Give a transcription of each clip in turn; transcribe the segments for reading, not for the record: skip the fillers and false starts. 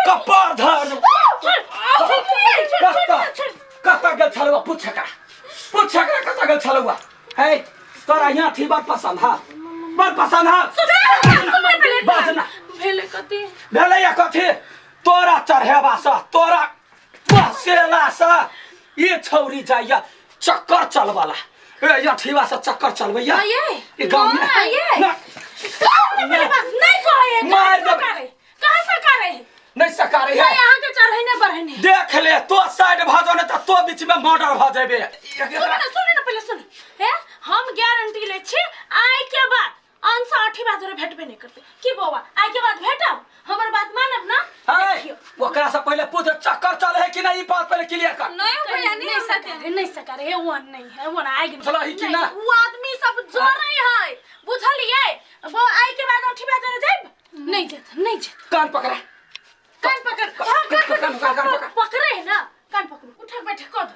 कपार धर कता गल छलवा पूछ कता गल छलवा है तोरा यहाँ थी बात पसंद है बाजना भेले या कथी तोरा चढ़ेबा सा तोरा बसेला सा ये छौरी जाइया चक्कर चलवाला या ठीवा से चक्कर चलवैया ये गांव में मार दे कहां से करे नहीं सकारे है यहाँ के चढ़ने बढ़ने देख ले तो साइड भाजो ने तो बीच में मर्डर भ जेबे सुन पहले सुन है हम गारंटी ले छी आइ के बाद अंश 8 बात रे भेटबे नहीं करते की बाबा आइ के बाद भेटब हमर बात मानब ना है ओकरा से पहले पूछ चक्कर चले है कि नहीं ई बात पहले क्लियर कर नहीं भैया नहीं सकारे है वो नहीं है वो ना आइ चलो ही कि ना वो आदमी सब जो नहीं है बुझलिए वो आइ के बाद 8 बात रे जाब नहीं जेत कान पकड़ा कान पकड़ कान पकड़ पकड़े है ना कान पकड़ उठा बैठ कद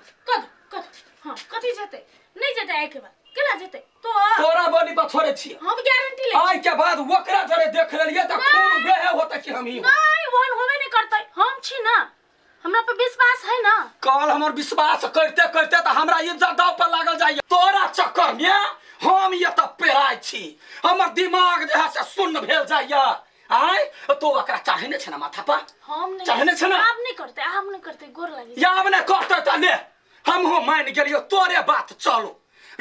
हां कथि जेते नहीं जेते आइ के बाद केला जेते तो तोरा बोली पर छोड़े छी हम गारंटी ले आइ के बाद ओकरा जरे देख लेलिए त खून बेहे होता कि हम ही नहीं वन होबे नहीं करते हम छी ना हमरा पे विश्वास है ना कल हमर विश्वास करते त हमरा इज्जत दाव पर लागल जाइए तोरा चक्कर में हम ये त पेराय छी हमर दिमाग जे है से सुन्न भेल जाइए आय तो ओकरा चाहने छ ना माथा पर हम नहीं चाहने छ ना आप नहीं करते गोर लगी याब ने करते त ले हम हो मान गेलियो तोरे बात चलो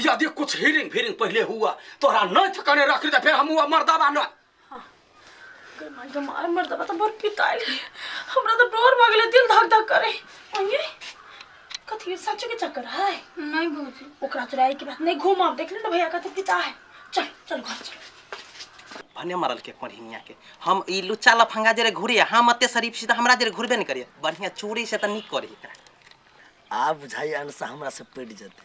यदि कुछ हिरिंग पहले हुआ तोरा नहीं ठिकाने रख दे फिर हम हुआ मर्दाबा न मर्दाबा तो बहुत पिताइल हमरा तो डर मगले दिल धक करे ओए कथि सच्चो के चक्कर है नहीं बुझी ओकरा चुराई के बात नहीं घूमब देख ले ना भैया कथि पिता है चल घर चल भने मरल के पढ़िनिया के हम ई लुच्चा लफंगा जरे घुरे हम अते शरीफ सीधा हमरा जरे घुरबे नहीं करिए बढ़िया चोरी से त निक करे एकरा आप बुझाई अनसा हमरा से पड़ जते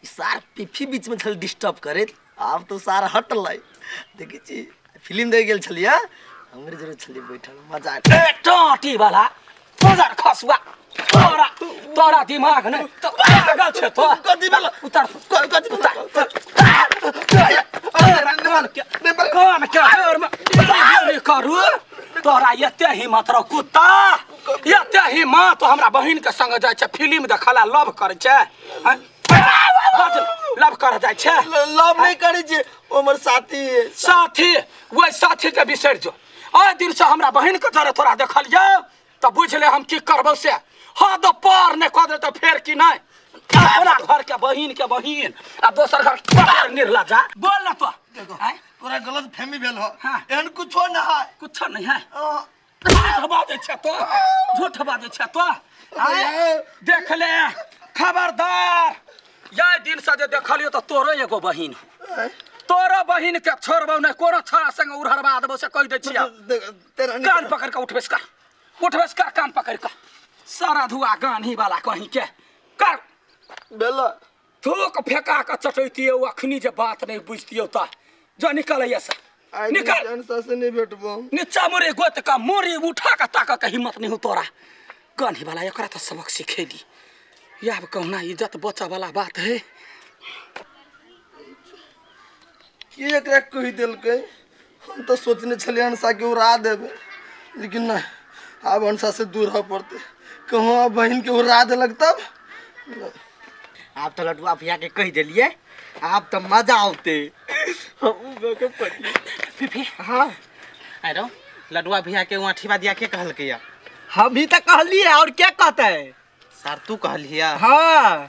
ई सार पिफी बीच में थल डिस्टर्ब करे आप तो सारा हटलै देखि छी फिल्म देख गेल छलिया हमरे जरे छली बैठल मजा ए टाटी वाला बाजार खसवा तोरा दिमाग नहीं तो पागल छ तो कथि भेल उतार कथि कौन क्या डर में करू तोरा एते हिम्मत रह कुत्ता एते हिम्मत तो हमरा बहिन के संग जाय छ फिल्म देखला लव करे छ लव कर जाय छ लव नहीं करै छै हमर साथी वही साथी के बिसर जो आ दिन से हमरा बहिन के जरे तोरा देखलिए त बुझ ले हम की करबो से हद पार ने कह दे त फेर की नहीं अपना घर के बहिन आ दोसर घर पार निर्ला जा बोल ना तो पूरा गलत फहमी भेल हो एहन कुछो नहीं है झूठ बाजे छ तो देख ले खबरदार ये दिन से जे देखलियो त तोरो एगो बहिन तोरा बहिन के छोड़बो नहीं कोनो छोरा संग उड़हरबा देबो से कह दे छिया कान पकड़ के उठबेस कर कान पकड़ के सारा धुआ गानी वाला कहीं के कर बेला थूक फेंका के चटैतिए अखनी जे बात नहीं बुझतियो त जो निकलैया से निकल अनसा से नहीं भेटबो नीचा मोरे गोत का मोरी उठा के ताक के हिम्मत नहीं हो तोरा गानी वाला एकरा त सबक सिखेली याब कहना इज्जत बचा वाला बात है ये एकरा कहि देलकै हम तो सोचने छले अनसा के उड़ा देबे लेकिन नहीं अब अनसा से दूर हो पड़ते कहूँ अब बहन के उड़ा देलक तब आप तो लडुआ भैया के कह दिलिए आप तो मजा आते हां अरे लडुआ भैया के वहां ठिबा दिया के कहल के या हम ही तो कहलिए और क्या कहते है सर तू कहलिया हाँ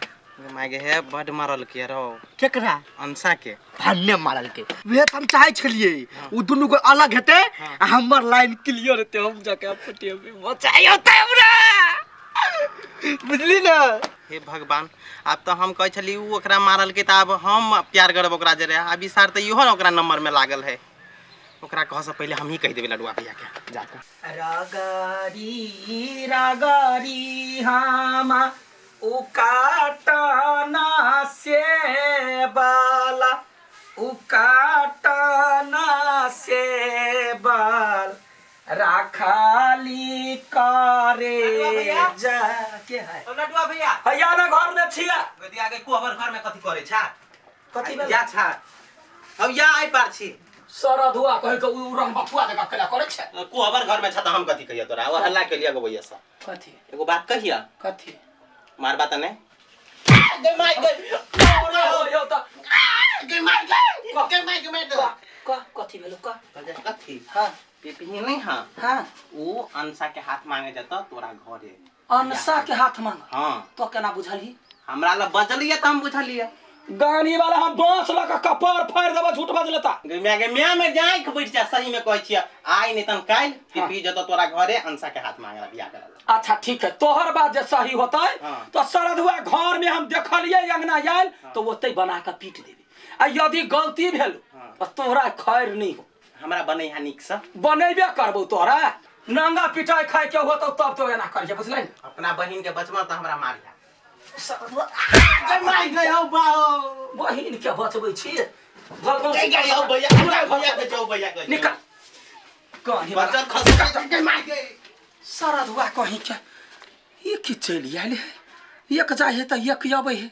मागे है बड मारल के रहो केकरा अंसा के भन्ने मारल के वे हम चाहे छलिए उ दोनों को अलग हेते हमर लाइन क्लियर हेते हम जाके पटिए में मचाई होते हमरा बुझली ना हे भगवान अब तो हम कह छली उ ओकरा मारल के त अब हम प्यार करब ओकरा जरे अभी सार त इहो ओकरा नंबर में लागल है ओकरा कह से पहले हम ही कह देबे लडुआ भैया के जाके रागारी हामा उकाटना से बाला राखाली करे जा के है लडुआ भैया भैया ना घर में छिया वेदी आगे कोबर घर में कथि करे छा कथि या छा अब या आइ पार छी सारा धुआ कहि के उ रंग बपुआ जगह कला करे छै। कोहबर घर में छ त हम कथी कहिया तोरा वो हल्ला के लिया गो भैया सा कथी एगो बात कहिया कथी मार बात ने गे माय गे यो त गे माय गे कथी भेलो कथी हां पेपी नहीं हां हां वो अंसा के हाथ मांगे जता तोरा घरे अनसा के हाथ मांग हां तो केना बुझली हमरा ला बजलिए त हम बुझलिए गानी वाला हम बांस लगा कपार फाड़ देबा झूठ बजलता गे म्या में जाई के बैठ जा सही में कहै छिया आइ नहीं तन काल पेपी जता तोरा घरे अंसा के हाथ मांगे बियाह करल। अच्छा ठीक है तोहर बात जे सही होता हाँ। तो सरधुआ घर में हम देखलिए अंगना आयल तो ओते बना के पीट देबे आ यदि गलती भेल हाँ। तो तोहरा खैर नहीं हो हमरा बनै हा निक से बनेबे करबो तोहरा नंगा पिटाई खाए के होतो तब तो एना करिए बुझलै न अपना बहिन के बचबा त हमरा मारिया सरधुआ गे माय गे हो बाओ बहिन के बचबै छी भगवान गे गे हो भैया हमरा भैया के जाओ भैया के निकल कहीं बच्चा खस गे माय गे सरधुआ कहीं के ये की चली आले एक जाए त एक आबै है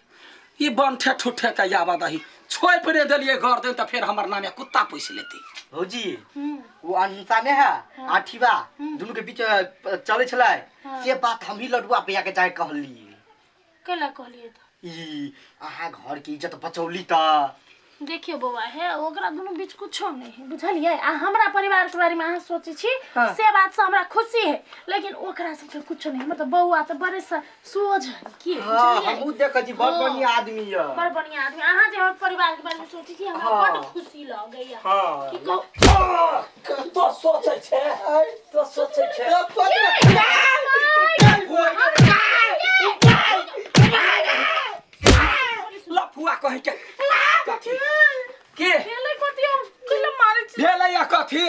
ये बनठे ठुठे के याबा दही छोप रे देलिए घर दे त फिर हमर नामे कुत्ता पोस लेती भौजी वो अनसा ने है आठीबा दुनु के बीच चले छलै से बात हम ही लडुआ भैया के जाय कहली केला कहलिए त ई आहा घर की इज्जत बचौली त देखियो बौआ है ओकरा दोनों बीच कुछो नहीं है बुझलिए आ हमरा परिवार के बारे में अहाँ सोचे छी से बात से हमरा खुशी है लेकिन ओकरा से कुछो नहीं मतलब बौआ त बड़े सोझ है की हां बुझलिए हम देख छी बड़ बढ़िया आदमी है बड़ बढ़िया आदमी अहाँ जे हमर परिवार के बारे में सोचे छी हमरा हाँ। बड़ खुशी लगैया हां की कहू तो सोचे छे तो सोचे छे लफुआ कहि के कथी के केले कोतियो केले मारे छी भेलै या कथी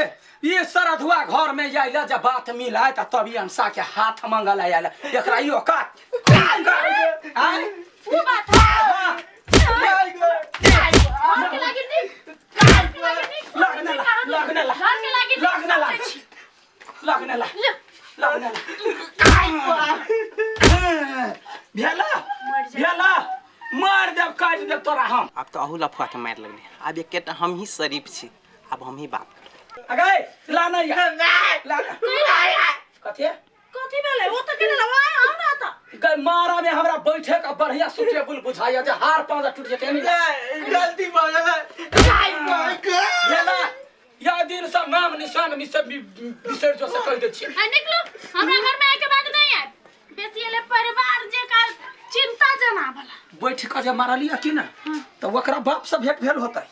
ये सरधुआ घर में आइला जब बात मिला त तभी अंसा के हाथ मंगल आइला एकरा इयो काट आय वो बात है घर के लागी दी घर के लागी दी लगने ला घर के लागी लगने ला लगने ला लगने ला भेला भेला मार देब काट देब तोरा हम अब तो अहू लफुआ के मार लगले अब एकेटा हम ही शरीफ छी अब हम ही बात कर अगे ला नहीं ला कथी कथी भेलै वो त केले लवाय हम ना त गई मारा में हमरा बैठे का बढ़िया सुटेबल बुझाया जे हार पांजा टूट जेते नहीं गलती भ गेलै भेला या दिन सब नाम निशान बिसर जो से कह दे छी आ निकलो हमरा घर में आके बात नहीं है बेसी एले परिवार जे का चिंता जना वाला बैठ के जे मारलिया कि ना तो ओकरा बाप से भेंट भेल होतै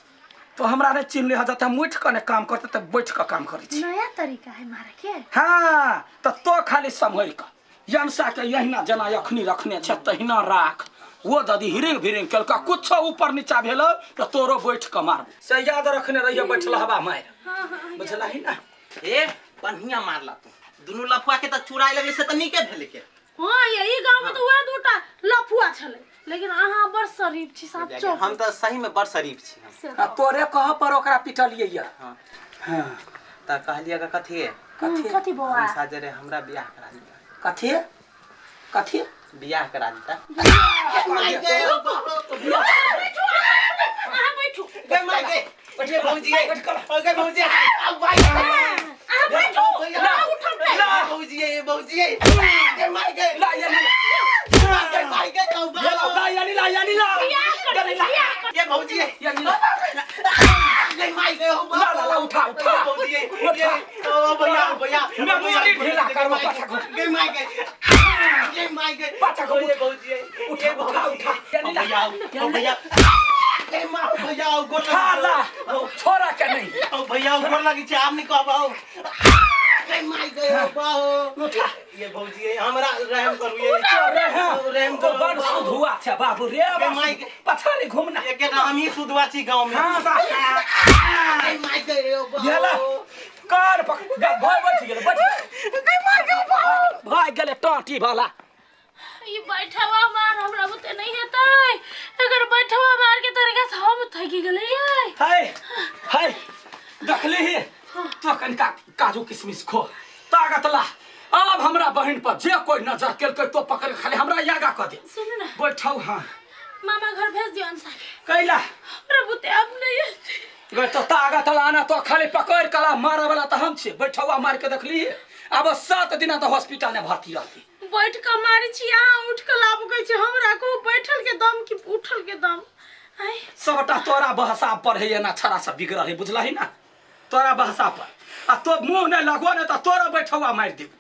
तो हमरा ने चिन्ह ले जाता मुठ के ने काम करते त बैठ के काम करै छी नया तरीका है मारे के हां तो खाली संभल के यंसा के यहिना जना अखनी रखने छ तहिना राख वो दादी हिरिंग भिरिंग कलका कुछ ऊपर नीचा भेलो तो तोरो बैठ के मार से याद रखने रहिए बैठल हवा मार बुझला ही ना ए बढ़िया मारला तू दुनु लफुआ के त चुराई लगे से त नीके भेले के हां यही गांव में तो वह दूटा लफुआ छले लेकिन अहाँ बड़ शरीफ छी साचो हम त सही में बड़ शरीफ छी आ तोरे कह पर ओकरा पिटलिए या हां हां त कहलिए का कथी है कथी बौआ साजरे हमरा बियाह करा दिता कथी कथी बियाह करा दिता अहाँ बैठू गे माय गे ओके भौजी ओके भौजी भाई अहाँ बैठू भैया उठा भौजी गे माय गे ला या गे माय गे ला या ये भौजी या नी गे माय गे हो ला उठा भौजी ये ओ भैया मेमोरी ढीला करवा पाछा को गे माय गे पाछा को ये भौजी ये उठा भैया गे मां भैया गोल हाला छोरा के नहीं ओ भैया गोल लगी छै आब नहीं कहबो गे माय गे बाहो ये भौजी हमरा रहम करू ये रहम तो बड़ सुधुआ छै बाबू रे गे माय गे पछा नहीं घूमना एकेटा हम ही सुधवा छी गांव में हां बा गे माय गे येला कार पकड़ भाई बैठ गेल भाई गेले टाटी वाला ये बैठवा मार हमरा बुते नहीं हेतै अगर बैठवा मार के तरीका से हम थकी गेलै हाय हाय देखली ही तो कनका काजू किशमिश खो ताकत ला अब हमरा बहन पर जे कोई नजर केलकै तो पकड़ खाली हमरा यागा क दे सुन ना बैठौ हां मामा घर भेज दियो अंसा के कैला हमरा बुते अब नहीं हेतै गए तो ताकत लाना तो खाली पकड़ कला मारे वाला तो हम छे बैठवा मार के देखली अब 7 दिन तो हॉस्पिटल में भर्ती रहती बैठ के मारी छी यहाँ उठ के लाभ गई छी हमरा को बैठल के दम की उठल के दम आई सबटा तोरा बहसा पर है ना छरा सब बिगड़ है बुझला ही ना तोरा बहसा पर आ तो मुंह नहीं लगो नहीं तो तोरा बैठवा मार देबू